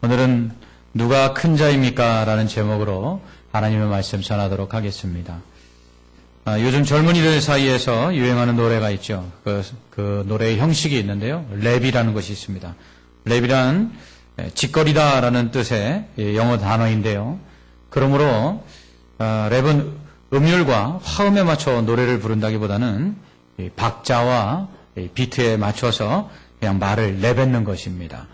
오늘은 누가 큰 자입니까? 라는 제목으로 하나님의 말씀 전하도록 하겠습니다. 요즘 젊은이들 사이에서 유행하는 노래가 있죠. 그 노래의 형식이 있는데요. 랩이라는 것이 있습니다. 랩이란 짓거리다라는 뜻의 영어 단어인데요. 그러므로 랩은 음률과 화음에 맞춰 노래를 부른다기보다는 박자와 비트에 맞춰서 그냥 말을 내뱉는 것입니다.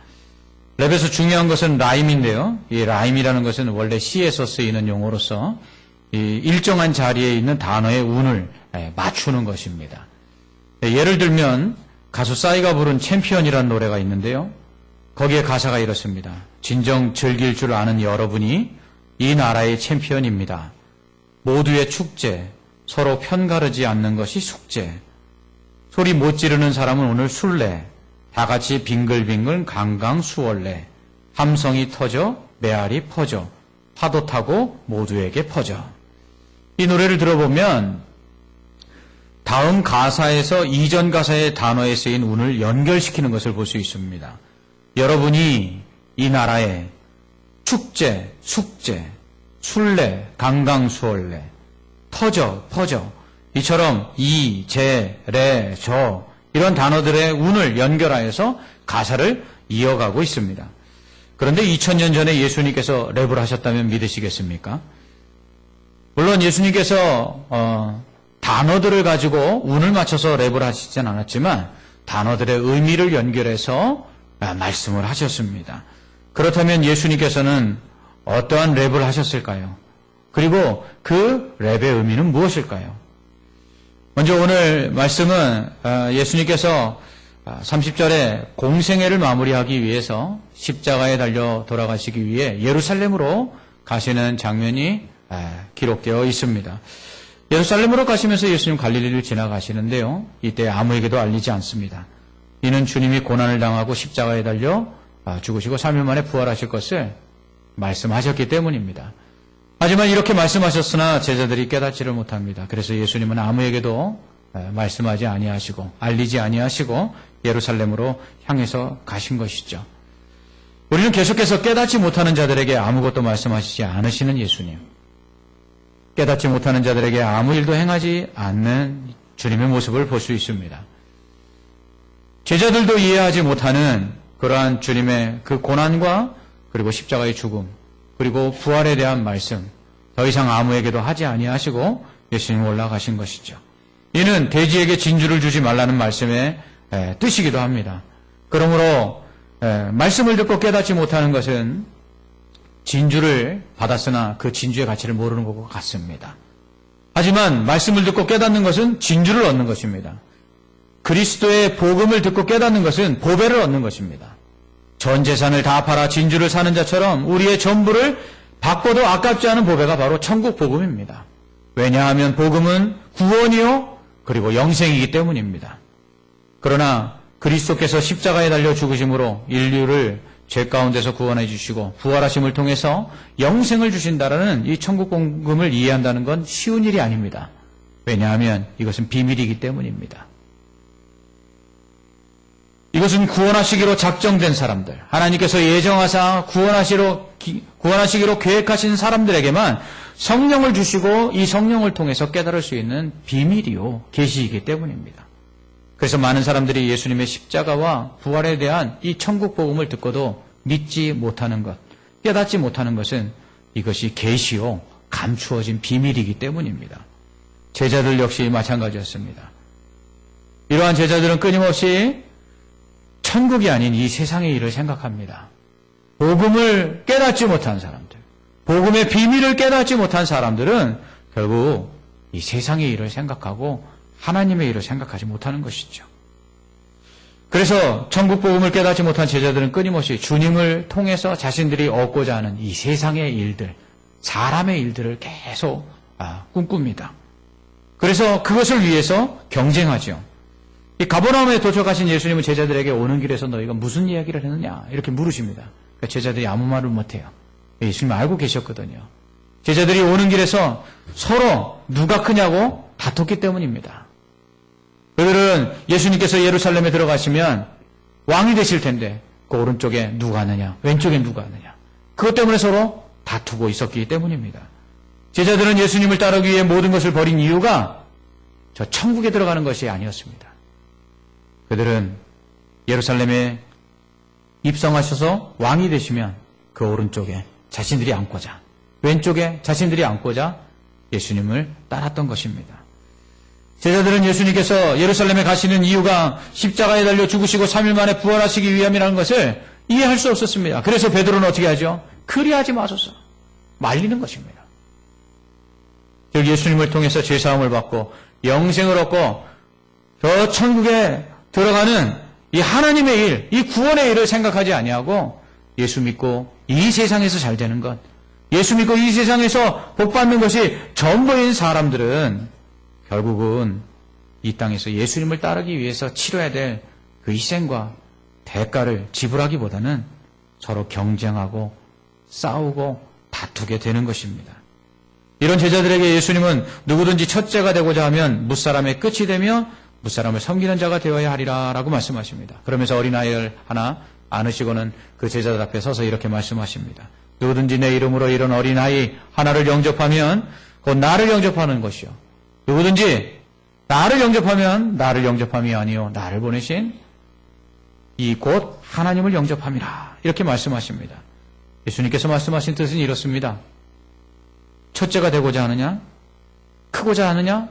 랩에서 중요한 것은 라임인데요. 이 라임이라는 것은 원래 시에서 쓰이는 용어로서 이 일정한 자리에 있는 단어의 운을 맞추는 것입니다. 예를 들면 가수 싸이가 부른 챔피언이라는 노래가 있는데요. 거기에 가사가 이렇습니다. 진정 즐길 줄 아는 여러분이 이 나라의 챔피언입니다. 모두의 축제, 서로 편가르지 않는 것이 숙제. 소리 못 지르는 사람은 오늘 술래. 다 같이 빙글빙글 강강수월래. 함성이 터져 메아리 퍼져. 파도 타고 모두에게 퍼져. 이 노래를 들어보면 다음 가사에서 이전 가사의 단어에 쓰인 운을 연결시키는 것을 볼 수 있습니다. 여러분이 이 나라의 축제, 숙제, 술래, 강강수월래, 터져, 퍼져. 이처럼 이, 제, 레, 저 이런 단어들의 운을 연결하여서 가사를 이어가고 있습니다. 그런데 2000년 전에 예수님께서 랩을 하셨다면 믿으시겠습니까? 물론 예수님께서 단어들을 가지고 운을 맞춰서 랩을 하시진 않았지만 단어들의 의미를 연결해서 말씀을 하셨습니다. 그렇다면 예수님께서는 어떠한 랩을 하셨을까요? 그리고 그 랩의 의미는 무엇일까요? 먼저 오늘 말씀은 예수님께서 30절에 공생애를 마무리하기 위해서 십자가에 달려 돌아가시기 위해 예루살렘으로 가시는 장면이 기록되어 있습니다. 예루살렘으로 가시면서 예수님 갈릴리를 지나가시는데요. 이때 아무에게도 알리지 않습니다. 이는 주님이 고난을 당하고 십자가에 달려 죽으시고 3일 만에 부활하실 것을 말씀하셨기 때문입니다. 하지만 이렇게 말씀하셨으나 제자들이 깨닫지를 못합니다. 그래서 예수님은 아무에게도 말씀하지 아니하시고 알리지 아니하시고 예루살렘으로 향해서 가신 것이죠. 우리는 계속해서 깨닫지 못하는 자들에게 아무것도 말씀하시지 않으시는 예수님, 깨닫지 못하는 자들에게 아무 일도 행하지 않는 주님의 모습을 볼 수 있습니다. 제자들도 이해하지 못하는 그러한 주님의 그 고난과 그리고 십자가의 죽음 그리고 부활에 대한 말씀, 더 이상 아무에게도 하지 아니하시고 예수님 올라가신 것이죠. 이는 돼지에게 진주를 주지 말라는 말씀의 뜻이기도 합니다. 그러므로 말씀을 듣고 깨닫지 못하는 것은 진주를 받았으나 그 진주의 가치를 모르는 것과 같습니다. 하지만 말씀을 듣고 깨닫는 것은 진주를 얻는 것입니다. 그리스도의 복음을 듣고 깨닫는 것은 보배를 얻는 것입니다. 전 재산을 다 팔아 진주를 사는 자처럼 우리의 전부를 바꿔도 아깝지 않은 보배가 바로 천국 복음입니다. 왜냐하면 복음은 구원이요 그리고 영생이기 때문입니다. 그러나 그리스도께서 십자가에 달려 죽으심으로 인류를 죄 가운데서 구원해 주시고 부활하심을 통해서 영생을 주신다라는 이 천국 복음을 이해한다는 건 쉬운 일이 아닙니다. 왜냐하면 이것은 비밀이기 때문입니다. 이것은 구원하시기로 작정된 사람들, 하나님께서 예정하사 구원하시기로 계획하신 사람들에게만 성령을 주시고 이 성령을 통해서 깨달을 수 있는 비밀이요 계시이기 때문입니다. 그래서 많은 사람들이 예수님의 십자가와 부활에 대한 이 천국 복음을 듣고도 믿지 못하는 것, 깨닫지 못하는 것은 이것이 계시요 감추어진 비밀이기 때문입니다. 제자들 역시 마찬가지였습니다. 이러한 제자들은 끊임없이 천국이 아닌 이 세상의 일을 생각합니다. 복음을 깨닫지 못한 사람들, 복음의 비밀을 깨닫지 못한 사람들은 결국 이 세상의 일을 생각하고 하나님의 일을 생각하지 못하는 것이죠. 그래서 천국 복음을 깨닫지 못한 제자들은 끊임없이 주님을 통해서 자신들이 얻고자 하는 이 세상의 일들, 사람의 일들을 계속 꿈꿉니다. 그래서 그것을 위해서 경쟁하죠. 이 가버나움에 도착하신 예수님은 제자들에게 오는 길에서 너희가 무슨 이야기를 했느냐 이렇게 물으십니다. 그러니까 제자들이 아무 말을 못해요. 예수님 알고 계셨거든요. 제자들이 오는 길에서 서로 누가 크냐고 다퉜기 때문입니다. 그들은 예수님께서 예루살렘에 들어가시면 왕이 되실 텐데 그 오른쪽에 누가 하느냐, 왼쪽에 누가 하느냐. 그것 때문에 서로 다투고 있었기 때문입니다. 제자들은 예수님을 따르기 위해 모든 것을 버린 이유가 저 천국에 들어가는 것이 아니었습니다. 그들은 예루살렘에 입성하셔서 왕이 되시면 그 오른쪽에 자신들이 앉고자, 왼쪽에 자신들이 앉고자 예수님을 따랐던 것입니다. 제자들은 예수님께서 예루살렘에 가시는 이유가 십자가에 달려 죽으시고 3일 만에 부활하시기 위함이라는 것을 이해할 수 없었습니다. 그래서 베드로는 어떻게 하죠? 그리하지 마소서. 말리는 것입니다. 즉 예수님을 통해서 죄사함을 받고 영생을 얻고 저 천국에 들어가는 이 하나님의 일, 이 구원의 일을 생각하지 아니하고 예수 믿고 이 세상에서 잘 되는 것, 예수 믿고 이 세상에서 복받는 것이 전부인 사람들은 결국은 이 땅에서 예수님을 따르기 위해서 치러야 될 그 희생과 대가를 지불하기보다는 서로 경쟁하고 싸우고 다투게 되는 것입니다. 이런 제자들에게 예수님은 누구든지 첫째가 되고자 하면 무사람의 끝이 되며 무사람을 섬기는 자가 되어야 하리라 라고 말씀하십니다. 그러면서 어린아이를 하나 안으시고는 그 제자들 앞에 서서 이렇게 말씀하십니다. 누구든지 내 이름으로 이런 어린아이 하나를 영접하면 곧 나를 영접하는 것이요. 누구든지 나를 영접하면 나를 영접함이 아니요 나를 보내신 이 곧 하나님을 영접함이라 이렇게 말씀하십니다. 예수님께서 말씀하신 뜻은 이렇습니다. 첫째가 되고자 하느냐? 크고자 하느냐?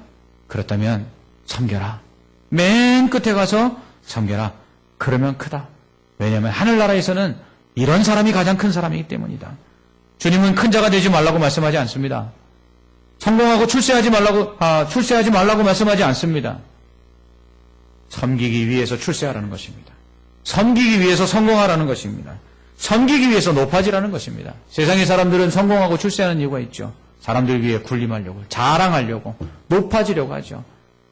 그렇다면 섬겨라. 맨 끝에 가서 섬겨라. 그러면 크다. 왜냐하면 하늘나라에서는 이런 사람이 가장 큰 사람이기 때문이다. 주님은 큰 자가 되지 말라고 말씀하지 않습니다. 성공하고 출세하지 말라고 말씀하지 않습니다. 섬기기 위해서 출세하라는 것입니다. 섬기기 위해서 성공하라는 것입니다. 섬기기 위해서 높아지라는 것입니다. 세상의 사람들은 성공하고 출세하는 이유가 있죠. 사람들 위해 군림하려고, 자랑하려고, 높아지려고 하죠.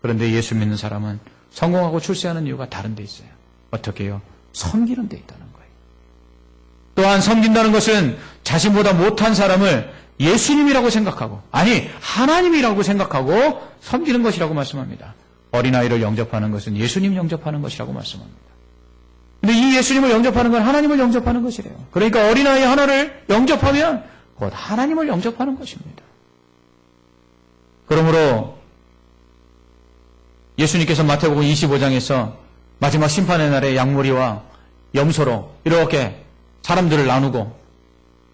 그런데 예수 믿는 사람은 성공하고 출세하는 이유가 다른 데 있어요. 어떻게 해요? 섬기는 데 있다는 거예요. 또한 섬긴다는 것은 자신보다 못한 사람을 예수님이라고 생각하고, 아니 하나님이라고 생각하고 섬기는 것이라고 말씀합니다. 어린아이를 영접하는 것은 예수님 영접하는 것이라고 말씀합니다. 근데 이 예수님을 영접하는 건 하나님을 영접하는 것이래요. 그러니까 어린아이 하나를 영접하면 곧 하나님을 영접하는 것입니다. 그러므로 예수님께서 마태복음 25장에서 마지막 심판의 날에 양무리와 염소로 이렇게 사람들을 나누고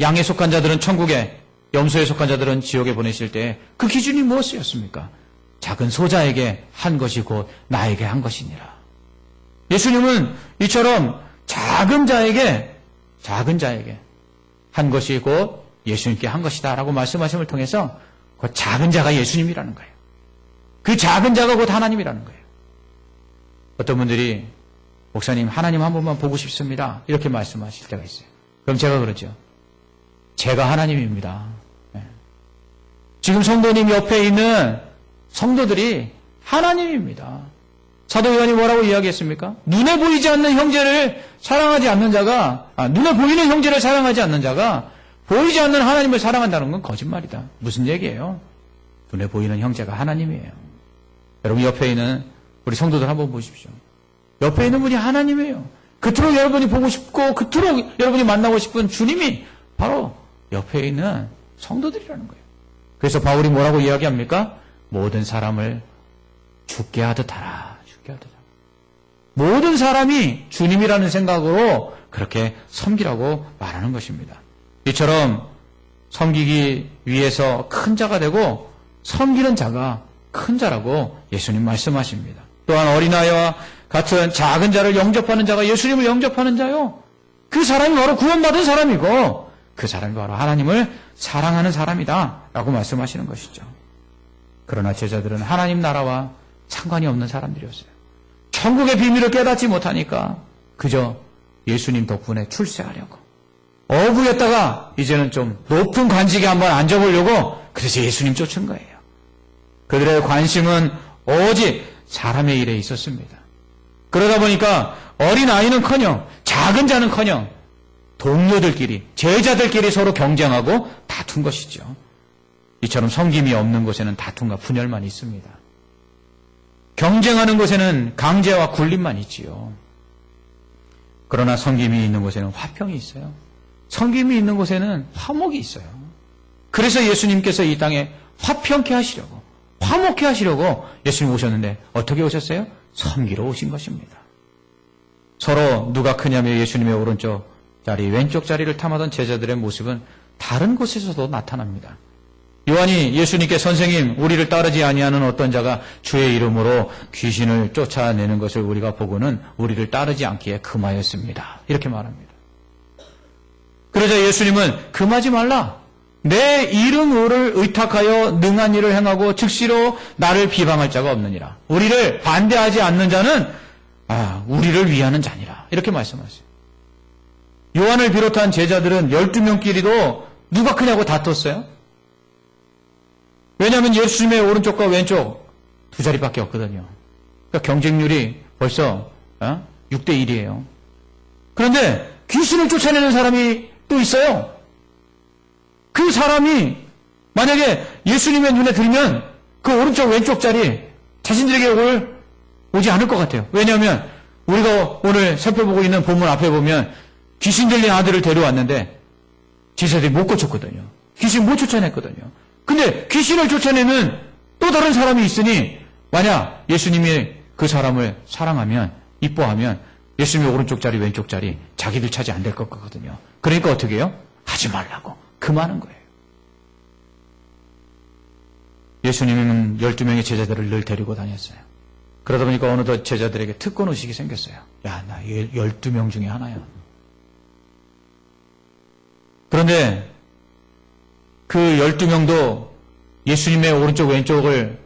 양에 속한 자들은 천국에, 염소에 속한 자들은 지옥에 보내실 때 그 기준이 무엇이었습니까? 작은 소자에게 한 것이 곧 나에게 한 것이니라. 예수님은 이처럼 작은 자에게 한 것이 곧 예수님께 한 것이다 라고 말씀하심을 통해서 그 작은 자가 예수님이라는 거예요. 그 작은 자가 곧 하나님이라는 거예요. 어떤 분들이 목사님 하나님 한 번만 보고 싶습니다 이렇게 말씀하실 때가 있어요. 그럼 제가 그러죠. 제가 하나님입니다. 네. 지금 성도님 옆에 있는 성도들이 하나님입니다. 사도 요한이 뭐라고 이야기했습니까? 눈에 보이지 않는 형제를 사랑하지 않는 자가, 눈에 보이는 형제를 사랑하지 않는 자가 보이지 않는 하나님을 사랑한다는 건 거짓말이다. 무슨 얘기예요? 눈에 보이는 형제가 하나님이에요. 여러분 옆에 있는 우리 성도들 한번 보십시오. 옆에 있는 분이 하나님이에요. 그토록 여러분이 보고 싶고 그토록 여러분이 만나고 싶은 주님이 바로 옆에 있는 성도들이라는 거예요. 그래서 바울이 뭐라고 이야기합니까? 모든 사람을 죽게 하듯 하라. 모든 사람이 주님이라는 생각으로 그렇게 섬기라고 말하는 것입니다. 이처럼 섬기기 위해서 큰 자가 되고 섬기는 자가 큰 자라고 예수님 말씀하십니다. 또한 어린아이와 같은 작은 자를 영접하는 자가 예수님을 영접하는 자요. 그 사람이 바로 구원받은 사람이고 그 사람이 바로 하나님을 사랑하는 사람이다 라고 말씀하시는 것이죠. 그러나 제자들은 하나님 나라와 상관이 없는 사람들이었어요. 천국의 비밀을 깨닫지 못하니까 그저 예수님 덕분에 출세하려고 어부였다가 이제는 좀 높은 관직에 한번 앉아보려고 그래서 예수님 쫓은 거예요. 그들의 관심은 오직 사람의 일에 있었습니다. 그러다 보니까 어린아이는커녕 작은 자는커녕 동료들끼리 제자들끼리 서로 경쟁하고 다툰 것이죠. 이처럼 섬김이 없는 곳에는 다툼과 분열만 있습니다. 경쟁하는 곳에는 강제와 굴림만 있지요. 그러나 섬김이 있는 곳에는 화평이 있어요. 섬김이 있는 곳에는 화목이 있어요. 그래서 예수님께서 이 땅에 화평케 하시려고, 화목케 하시려고 예수님 오셨는데 어떻게 오셨어요? 섬기러 오신 것입니다. 서로 누가 크냐며 예수님의 오른쪽 자리, 왼쪽 자리를 탐하던 제자들의 모습은 다른 곳에서도 나타납니다. 요한이 예수님께 선생님, 우리를 따르지 아니하는 어떤 자가 주의 이름으로 귀신을 쫓아내는 것을 우리가 보고는 우리를 따르지 않기에 금하였습니다. 이렇게 말합니다. 그러자 예수님은 금하지 말라. 내 이름을 의탁하여 능한 일을 행하고 즉시로 나를 비방할 자가 없느니라. 우리를 반대하지 않는 자는 우리를 위하는 자니라. 이렇게 말씀하세요. 요한을 비롯한 제자들은 12명끼리도 누가 크냐고 다퉜어요. 왜냐하면 예수님의 오른쪽과 왼쪽 두 자리밖에 없거든요. 그러니까 경쟁률이 벌써 6대 1이에요. 그런데 귀신을 쫓아내는 사람이 또 있어요. 그 사람이 만약에 예수님의 눈에 들면 그 오른쪽 왼쪽 자리 자신들에게 오지 않을 것 같아요. 왜냐하면 우리가 오늘 살펴보고 있는 본문 앞에 보면 귀신 들린 아들을 데려왔는데 제자들이 못 고쳤거든요. 귀신 못 쫓아냈거든요. 근데 귀신을 쫓아내는 또 다른 사람이 있으니 만약 예수님이 그 사람을 사랑하면, 이뻐하면 예수님의 오른쪽 자리 왼쪽 자리 자기들 차지 안 될 것 같거든요. 그러니까 어떻게 해요? 하지 말라고 금하는 거예요. 예수님은 12명의 제자들을 늘 데리고 다녔어요. 그러다 보니까 어느덧 제자들에게 특권의식이 생겼어요. 야, 나 12명 중에 하나야. 그런데 그 12명도 예수님의 오른쪽 왼쪽을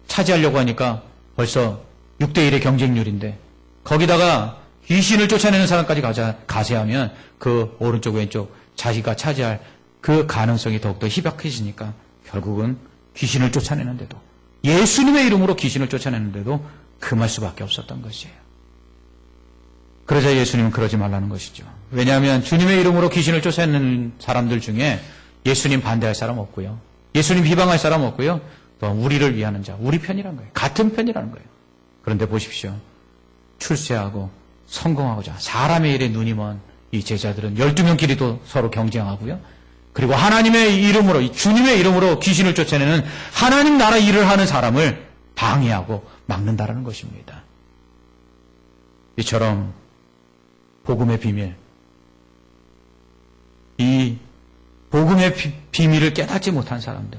차지하려고 하니까 벌써 6대 1의 경쟁률인데 거기다가 귀신을 쫓아내는 사람까지 가세하면 그 오른쪽 왼쪽 자기가 차지할 그 가능성이 더욱더 희박해지니까 결국은 귀신을 쫓아내는데도, 예수님의 이름으로 귀신을 쫓아내는데도 금할 수밖에 없었던 것이에요. 그러자 예수님은 그러지 말라는 것이죠. 왜냐하면 주님의 이름으로 귀신을 쫓아내는 사람들 중에 예수님 반대할 사람 없고요. 예수님 비방할 사람 없고요. 또 우리를 위하는 자, 우리 편이라는 거예요. 같은 편이라는 거예요. 그런데 보십시오. 출세하고 성공하고자 사람의 일에 눈이 먼 이 제자들은 12명끼리도 서로 경쟁하고요. 그리고 하나님의 이름으로, 주님의 이름으로 귀신을 쫓아내는 하나님 나라 일을 하는 사람을 방해하고 막는다라는 것입니다. 이처럼 복음의 비밀, 이 복음의 비밀을 깨닫지 못한 사람들,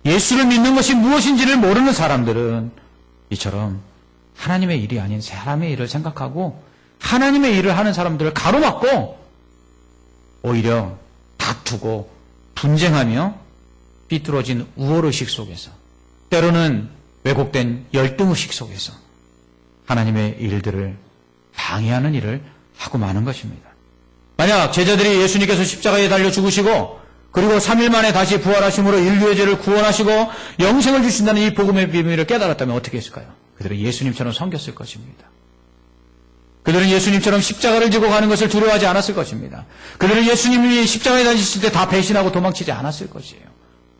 예수를 믿는 것이 무엇인지를 모르는 사람들은 이처럼 하나님의 일이 아닌 사람의 일을 생각하고 하나님의 일을 하는 사람들을 가로막고 오히려 다투고 분쟁하며 삐뚤어진 우월의식 속에서, 때로는 왜곡된 열등의식 속에서 하나님의 일들을 방해하는 일을 하고 마는 것입니다. 만약 제자들이 예수님께서 십자가에 달려 죽으시고 그리고 3일 만에 다시 부활하심으로 인류의 죄를 구원하시고 영생을 주신다는 이 복음의 비밀을 깨달았다면 어떻게 했을까요? 그들은 예수님처럼 섬겼을 것입니다. 그들은 예수님처럼 십자가를 지고 가는 것을 두려워하지 않았을 것입니다. 그들은 예수님이 십자가에 다니실 때 다 배신하고 도망치지 않았을 것이에요.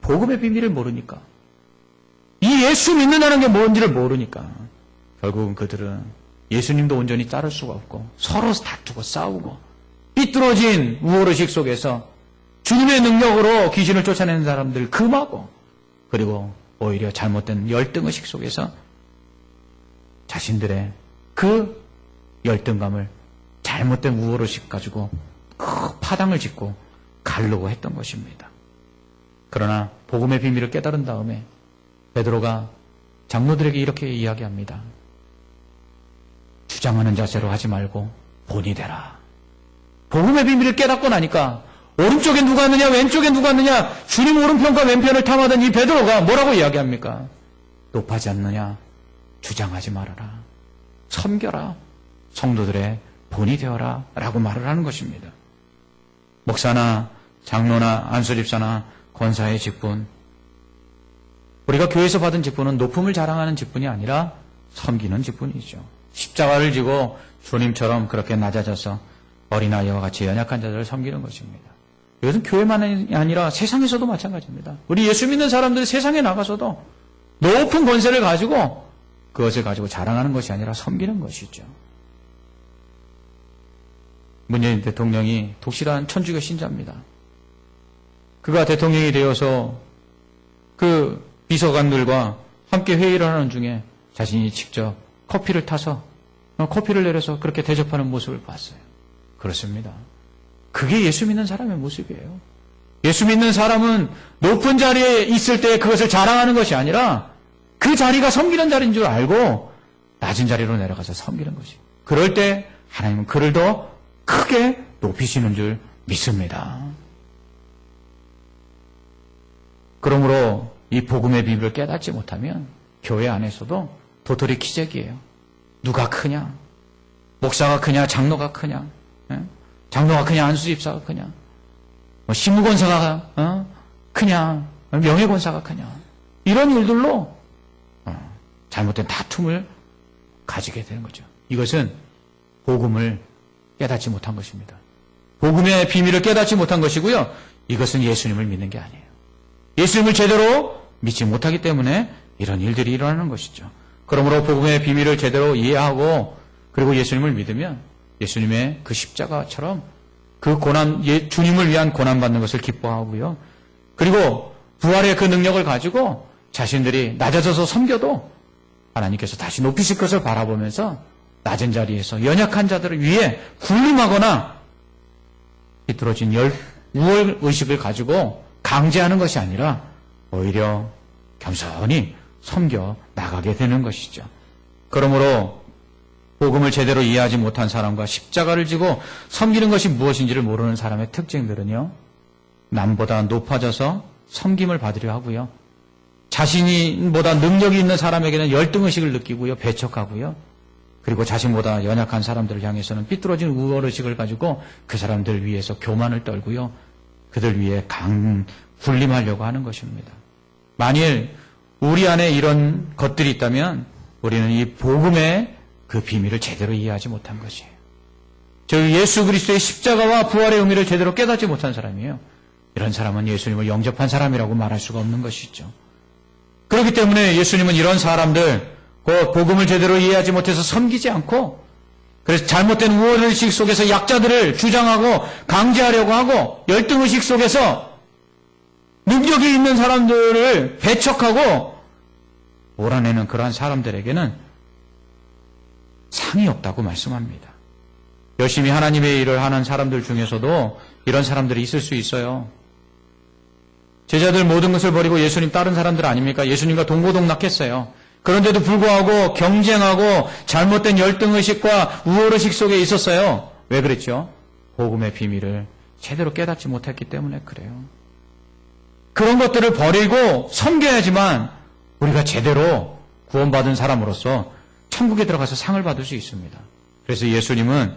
복음의 비밀을 모르니까, 이 예수 믿는다는 게 뭔지를 모르니까 결국은 그들은 예수님도 온전히 따를 수가 없고 서로 다투고 싸우고 삐뚤어진 우월의식 속에서 주님의 능력으로 귀신을 쫓아내는 사람들 금하고, 그리고 오히려 잘못된 열등의식 속에서 자신들의 그 열등감을 잘못된 우월의식 가지고 그 파당을 짓고 가르려고 했던 것입니다. 그러나 복음의 비밀을 깨달은 다음에 베드로가 장로들에게 이렇게 이야기합니다. 주장하는 자세로 하지 말고 본이 되라. 복음의 비밀을 깨닫고 나니까 오른쪽에 누가 있느냐 왼쪽에 누가 있느냐 주님 오른편과 왼편을 탐하던 이 베드로가 뭐라고 이야기합니까? 높아지 않느냐? 주장하지 말아라. 섬겨라. 성도들의 본이 되어라 라고 말을 하는 것입니다. 목사나 장로나 안수집사나 권사의 직분, 우리가 교회에서 받은 직분은 높음을 자랑하는 직분이 아니라 섬기는 직분이죠. 십자가를 지고 주님처럼 그렇게 낮아져서 어린아이와 같이 연약한 자들을 섬기는 것입니다. 이것은 교회만이 아니라 세상에서도 마찬가지입니다. 우리 예수 믿는 사람들이 세상에 나가서도 높은 권세를 가지고 그것을 가지고 자랑하는 것이 아니라 섬기는 것이죠. 문재인 대통령이 독실한 천주교 신자입니다. 그가 대통령이 되어서 그 비서관들과 함께 회의를 하는 중에 자신이 직접 커피를 타서 커피를 내려서 그렇게 대접하는 모습을 봤어요. 그렇습니다. 그게 예수 믿는 사람의 모습이에요. 예수 믿는 사람은 높은 자리에 있을 때 그것을 자랑하는 것이 아니라 그 자리가 섬기는 자리인 줄 알고 낮은 자리로 내려가서 섬기는 것이에요. 그럴 때 하나님은 그를 더 크게 높이시는 줄 믿습니다. 그러므로 이 복음의 비밀을 깨닫지 못하면 교회 안에서도 도토리 키재기예요. 누가 크냐? 목사가 크냐? 장로가 크냐? 장로가 크냐? 안수집사가 크냐? 시무권사가 크냐? 명예권사가 크냐? 이런 일들로 잘못된 다툼을 가지게 되는 거죠. 이것은 복음을 깨닫지 못한 것입니다. 복음의 비밀을 깨닫지 못한 것이고요. 이것은 예수님을 믿는 게 아니에요. 예수님을 제대로 믿지 못하기 때문에 이런 일들이 일어나는 것이죠. 그러므로 복음의 비밀을 제대로 이해하고 그리고 예수님을 믿으면 예수님의 그 십자가처럼 그 고난, 주님을 위한 고난받는 것을 기뻐하고요. 그리고 부활의 그 능력을 가지고 자신들이 낮아져서 섬겨도 하나님께서 다시 높이실 것을 바라보면서 낮은 자리에서 연약한 자들을 위해 군림하거나 비뚤어진 우월 의식을 가지고 강제하는 것이 아니라 오히려 겸손히 섬겨 나가게 되는 것이죠. 그러므로 복음을 제대로 이해하지 못한 사람과 십자가를 지고 섬기는 것이 무엇인지를 모르는 사람의 특징들은요. 남보다 높아져서 섬김을 받으려 하고요. 자신보다 능력이 있는 사람에게는 열등의식을 느끼고요. 배척하고요. 그리고 자신보다 연약한 사람들을 향해서는 삐뚤어진 우월의식을 가지고 그 사람들 위해서 교만을 떨고요. 그들 위해 군림하려고 하는 것입니다. 만일 우리 안에 이런 것들이 있다면 우리는 이 복음의 그 비밀을 제대로 이해하지 못한 것이에요. 즉 예수 그리스도의 십자가와 부활의 의미를 제대로 깨닫지 못한 사람이에요. 이런 사람은 예수님을 영접한 사람이라고 말할 수가 없는 것이죠. 그렇기 때문에 예수님은 이런 사람들, 그 복음을 제대로 이해하지 못해서 섬기지 않고 그래서 잘못된 우월의식 속에서 약자들을 주장하고 강제하려고 하고 열등의식 속에서 능력이 있는 사람들을 배척하고 몰아내는 그러한 사람들에게는 상이 없다고 말씀합니다. 열심히 하나님의 일을 하는 사람들 중에서도 이런 사람들이 있을 수 있어요. 제자들 모든 것을 버리고 예수님 따른 사람들 아닙니까? 예수님과 동고동락했어요. 그런데도 불구하고 경쟁하고 잘못된 열등의식과 우월의식 속에 있었어요. 왜 그랬죠? 복음의 비밀을 제대로 깨닫지 못했기 때문에 그래요. 그런 것들을 버리고 섬겨야지만 우리가 제대로 구원받은 사람으로서 천국에 들어가서 상을 받을 수 있습니다. 그래서 예수님은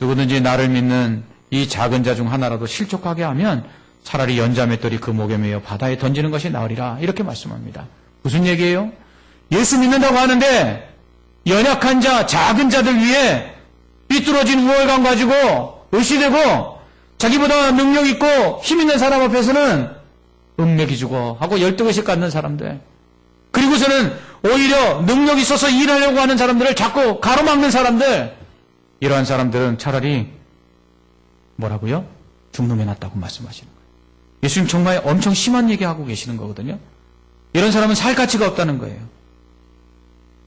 누구든지 나를 믿는 이 작은 자 중 하나라도 실족하게 하면 차라리 연자맷돌이 그 목에 매여 바다에 던지는 것이 나으리라 이렇게 말씀합니다. 무슨 얘기예요? 예수 믿는다고 하는데 연약한 자, 작은 자들 위해 삐뚤어진 우월감 가지고 의시되고 자기보다 능력 있고 힘 있는 사람 앞에서는 음맥이주고 하고 열등의식 갖는 사람들, 그리고서는 오히려 능력 있어서 일하려고 하는 사람들을 자꾸 가로막는 사람들, 이러한 사람들은 차라리 뭐라고요? 죽는 게 낫다고 말씀하시는 거예요. 예수님 정말 엄청 심한 얘기하고 계시는 거거든요. 이런 사람은 살 가치가 없다는 거예요.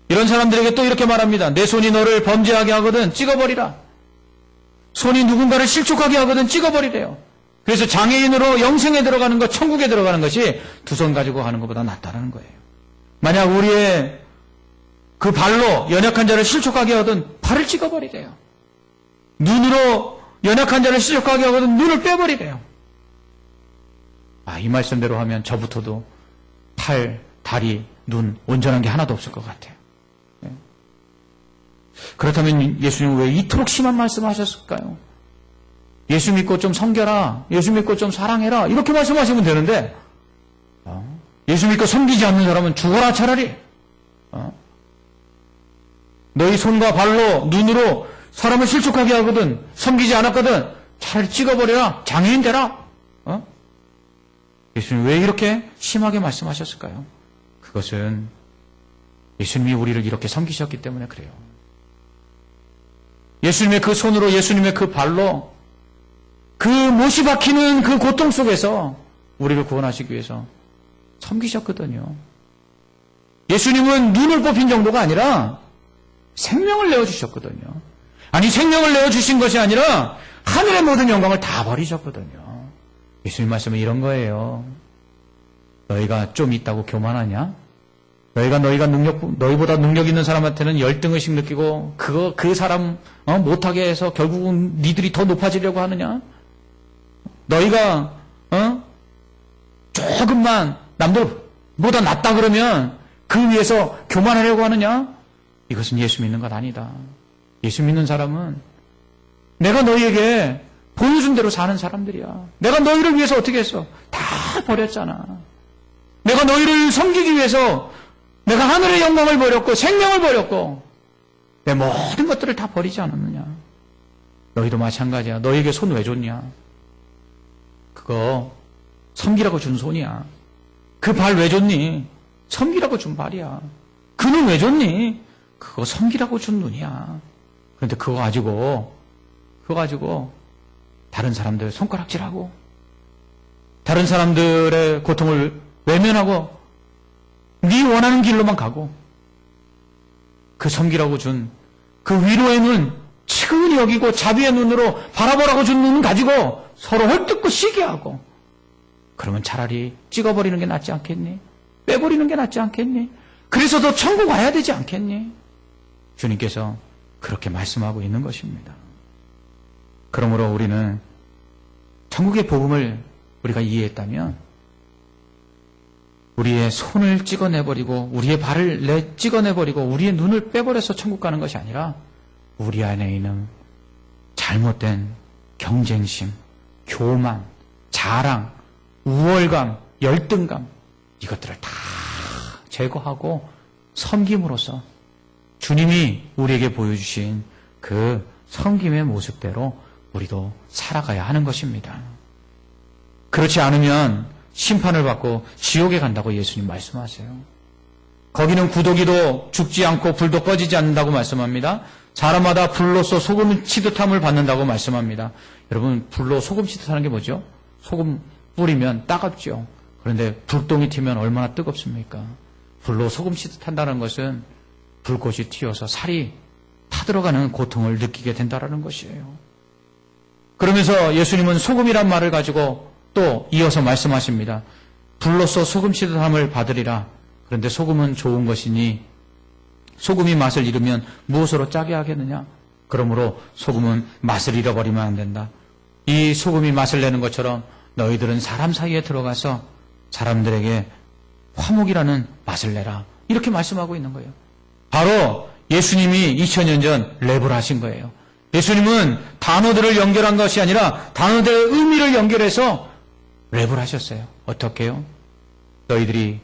이런 사람들에게 또 이렇게 말합니다. 내 손이 너를 범죄하게 하거든 찍어버리라. 손이 누군가를 실족하게 하거든 찍어버리래요. 그래서 장애인으로 영생에 들어가는 것, 천국에 들어가는 것이 두 손 가지고 가는 것보다 낫다는 거예요. 만약 우리의 그 발로 연약한 자를 실족하게 하거든 발을 찍어버리래요. 눈으로 연약한 자를 실족하게 하거든 눈을 빼버리래요. 이 말씀대로 하면 저부터도 팔, 다리, 눈 온전한 게 하나도 없을 것 같아요. 그렇다면 예수님은 왜 이토록 심한 말씀하셨을까요? 예수 믿고 좀 섬겨라, 예수 믿고 좀 사랑해라 이렇게 말씀하시면 되는데 예수 믿고 섬기지 않는 사람은 죽어라 차라리. 너희 손과 발로 눈으로 사람을 실족하게 하거든 섬기지 않았거든 차라리 찍어버려라, 장애인 되라. 예수님 왜 이렇게 심하게 말씀하셨을까요? 그것은 예수님이 우리를 이렇게 섬기셨기 때문에 그래요. 예수님의 그 손으로, 예수님의 그 발로 그 못이 박히는 그 고통 속에서 우리를 구원하시기 위해서 섬기셨거든요. 예수님은 눈을 뽑힌 정도가 아니라 생명을 내어주셨거든요. 아니, 생명을 내어주신 것이 아니라 하늘의 모든 영광을 다 버리셨거든요. 예수님 말씀은 이런 거예요. 너희가 좀 있다고 교만하냐? 너희보다 능력 있는 사람한테는 열등의식 느끼고, 그 사람, 못하게 해서 결국은 니들이 더 높아지려고 하느냐? 너희가, 조금만 남들보다 낫다 그러면 그 위에서 교만하려고 하느냐? 이것은 예수 믿는 것 아니다. 예수 믿는 사람은 내가 너희에게 보여준 대로 사는 사람들이야. 내가 너희를 위해서 어떻게 했어? 다 버렸잖아. 내가 너희를 섬기기 위해서 내가 하늘의 영광을 버렸고 생명을 버렸고 내 모든 것들을 다 버리지 않았느냐. 너희도 마찬가지야. 너희에게 손 왜 줬냐? 그거 섬기라고 준 손이야. 그 발 왜 줬니? 섬기라고 준 발이야. 그 눈 왜 줬니? 그거 섬기라고 준 눈이야. 그런데 그거 가지고 다른 사람들 손가락질하고 다른 사람들의 고통을 외면하고 네 원하는 길로만 가고 그 섬기라고 준 그 위로의 눈 측은히 여기고 자비의 눈으로 바라보라고 준 눈 가지고 서로 헐뜯고 시게 하고 그러면 차라리 찍어버리는 게 낫지 않겠니? 빼버리는 게 낫지 않겠니? 그래서 너 천국 와야 되지 않겠니? 주님께서 그렇게 말씀하고 있는 것입니다. 그러므로 우리는 천국의 복음을 우리가 이해했다면 우리의 손을 찍어내버리고 우리의 발을 찍어내버리고 우리의 눈을 빼버려서 천국 가는 것이 아니라 우리 안에 있는 잘못된 경쟁심, 교만, 자랑, 우월감, 열등감 이것들을 다 제거하고 섬김으로써 주님이 우리에게 보여주신 그 섬김의 모습대로 우리도 살아가야 하는 것입니다. 그렇지 않으면 심판을 받고 지옥에 간다고 예수님 말씀하세요. 거기는 구더기도 죽지 않고 불도 꺼지지 않는다고 말씀합니다. 사람마다 불로써 소금 치듯함을 받는다고 말씀합니다. 여러분, 불로 소금 치듯하는 게 뭐죠? 소금 뿌리면 따갑죠. 그런데 불똥이 튀면 얼마나 뜨겁습니까? 불로 소금 치듯한다는 것은 불꽃이 튀어서 살이 타들어가는 고통을 느끼게 된다는 것이에요. 그러면서 예수님은 소금이란 말을 가지고 또 이어서 말씀하십니다. 불로써 소금 치듯함을 받으리라. 그런데 소금은 좋은 것이니 소금이 맛을 잃으면 무엇으로 짜게 하겠느냐? 그러므로 소금은 맛을 잃어버리면 안 된다. 이 소금이 맛을 내는 것처럼 너희들은 사람 사이에 들어가서 사람들에게 화목이라는 맛을 내라. 이렇게 말씀하고 있는 거예요. 바로 예수님이 2000년 전 랩을 하신 거예요. 예수님은 단어들을 연결한 것이 아니라 단어들의 의미를 연결해서 랩을 하셨어요. 어떻게 해요? 너희들이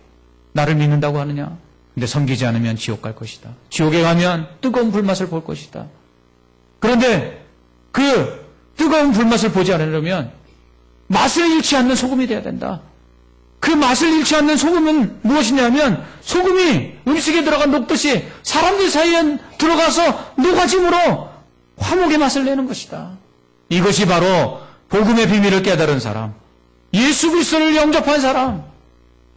나를 믿는다고 하느냐? 근데 섬기지 않으면 지옥 갈 것이다. 지옥에 가면 뜨거운 불맛을 볼 것이다. 그런데 그 뜨거운 불맛을 보지 않으려면 맛을 잃지 않는 소금이 돼야 된다. 그 맛을 잃지 않는 소금은 무엇이냐면 소금이 음식에 들어가 녹듯이 사람들 사이에 들어가서 녹아짐으로 화목의 맛을 내는 것이다. 이것이 바로 복음의 비밀을 깨달은 사람, 예수 그리스도를 영접한 사람,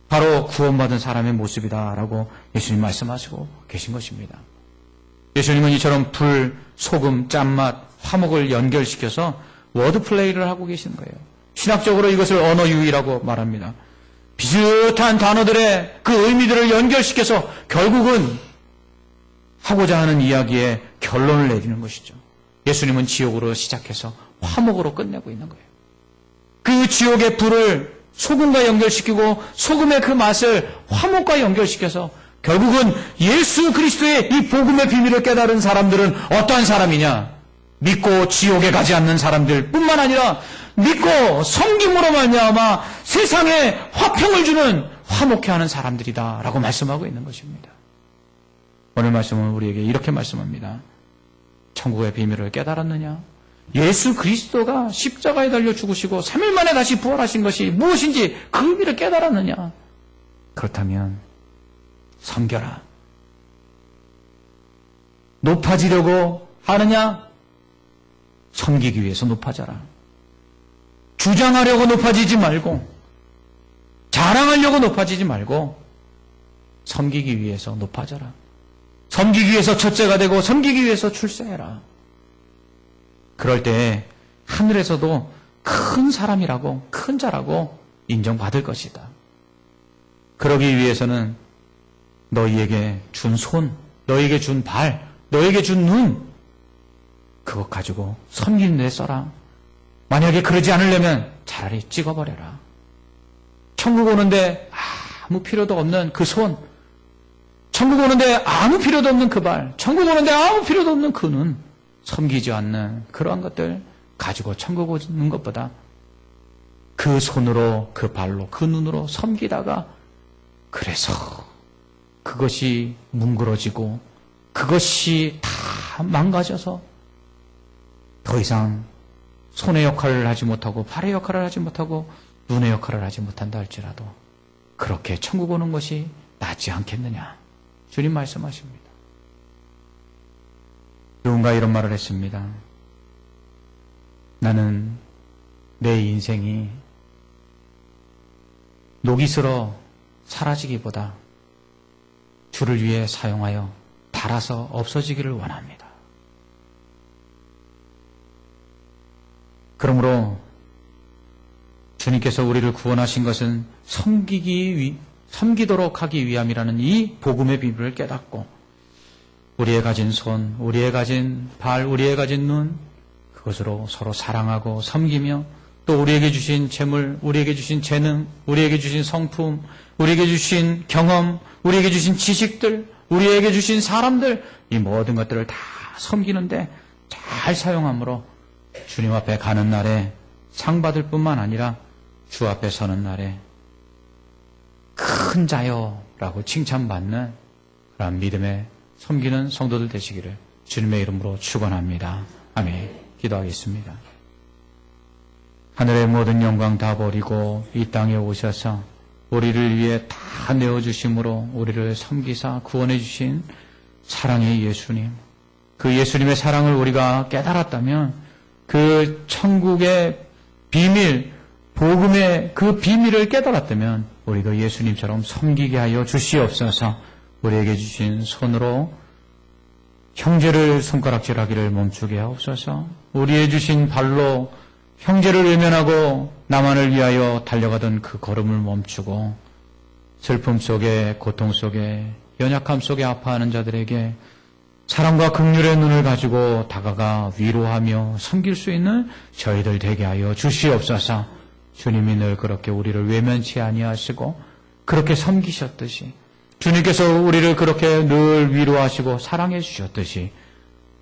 바로 구원받은 사람의 모습이다라고 예수님 말씀하시고 계신 것입니다. 예수님은 이처럼 불, 소금, 짠맛, 화목을 연결시켜서 워드플레이를 하고 계시는 거예요. 신학적으로 이것을 언어 유희라고 말합니다. 비슷한 단어들의 그 의미들을 연결시켜서 결국은 하고자 하는 이야기에 결론을 내리는 것이죠. 예수님은 지옥으로 시작해서 화목으로 끝내고 있는 거예요. 그 지옥의 불을 소금과 연결시키고 소금의 그 맛을 화목과 연결시켜서 결국은 예수 그리스도의 이 복음의 비밀을 깨달은 사람들은 어떠한 사람이냐? 믿고 지옥에 가지 않는 사람들 뿐만 아니라 믿고 섬김으로 말미암아 세상에 화평을 주는 화목해 하는 사람들이다 라고 말씀하고 있는 것입니다. 오늘 말씀은 우리에게 이렇게 말씀합니다. 천국의 비밀을 깨달았느냐? 예수 그리스도가 십자가에 달려 죽으시고 3일 만에 다시 부활하신 것이 무엇인지 그 의미를 깨달았느냐? 그렇다면 섬겨라. 높아지려고 하느냐? 섬기기 위해서 높아져라. 주장하려고 높아지지 말고, 자랑하려고 높아지지 말고, 섬기기 위해서 높아져라. 섬기기 위해서 첫째가 되고 섬기기 위해서 출세해라. 그럴 때 하늘에서도 큰 사람이라고, 큰 자라고 인정받을 것이다. 그러기 위해서는 너희에게 준 손, 너희에게 준 발, 너희에게 준 눈, 그것 가지고 섬기는 데 써라. 만약에 그러지 않으려면 차라리 찍어버려라. 천국 오는데 아무 필요도 없는 그 손, 천국 오는데 아무 필요도 없는 그 발, 천국 오는데 아무 필요도 없는 그 눈, 섬기지 않는 그러한 것들 가지고 천국 오는 것보다 그 손으로, 그 발로, 그 눈으로 섬기다가 그래서 그것이 뭉그러지고 그것이 다 망가져서 더 이상 손의 역할을 하지 못하고 발의 역할을 하지 못하고 눈의 역할을 하지 못한다 할지라도 그렇게 천국 오는 것이 낫지 않겠느냐. 주님 말씀하십니다. 누군가 이런 말을 했습니다. 나는 내 인생이 녹이 슬어 사라지기보다 주를 위해 사용하여 닳아서 없어지기를 원합니다. 그러므로 주님께서 우리를 구원하신 것은 섬기도록 하기 위함이라는 이 복음의 비밀을 깨닫고 우리의 가진 손, 우리의 가진 발, 우리의 가진 눈 그것으로 서로 사랑하고 섬기며 또 우리에게 주신 재물, 우리에게 주신 재능, 우리에게 주신 성품, 우리에게 주신 경험, 우리에게 주신 지식들, 우리에게 주신 사람들 이 모든 것들을 다 섬기는데 잘 사용함으로 주님 앞에 가는 날에 상 받을 뿐만 아니라 주 앞에 서는 날에 큰 자여라고 칭찬받는 그런 믿음의 섬기는 성도들 되시기를 주님의 이름으로 축원합니다. 아멘. 기도하겠습니다. 하늘의 모든 영광 다 버리고 이 땅에 오셔서 우리를 위해 다 내어주심으로 우리를 섬기사 구원해 주신 사랑의 예수님, 그 예수님의 사랑을 우리가 깨달았다면 그 천국의 비밀, 복음의 그 비밀을 깨달았다면 우리도 예수님처럼 섬기게 하여 주시옵소서. 우리에게 주신 손으로 형제를 손가락질하기를 멈추게 하옵소서. 우리의 주신 발로 형제를 외면하고 나만을 위하여 달려가던 그 걸음을 멈추고 슬픔 속에, 고통 속에, 연약함 속에 아파하는 자들에게 사랑과 긍휼의 눈을 가지고 다가가 위로하며 섬길 수 있는 저희들 되게 하여 주시옵소서. 주님이 늘 그렇게 우리를 외면치 아니하시고 그렇게 섬기셨듯이 주님께서 우리를 그렇게 늘 위로하시고 사랑해 주셨듯이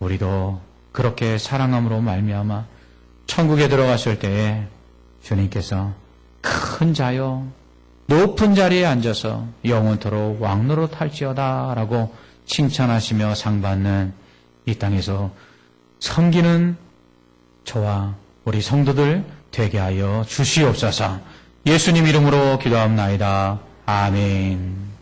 우리도 그렇게 사랑함으로 말미암아 천국에 들어갔을 때에 주님께서 큰 자여 높은 자리에 앉아서 영원토록 왕노릇 할지어다 라고 칭찬하시며 상받는 이 땅에서 섬기는 저와 우리 성도들 되게 하여 주시옵소서. 예수님 이름으로 기도합나이다. 아멘.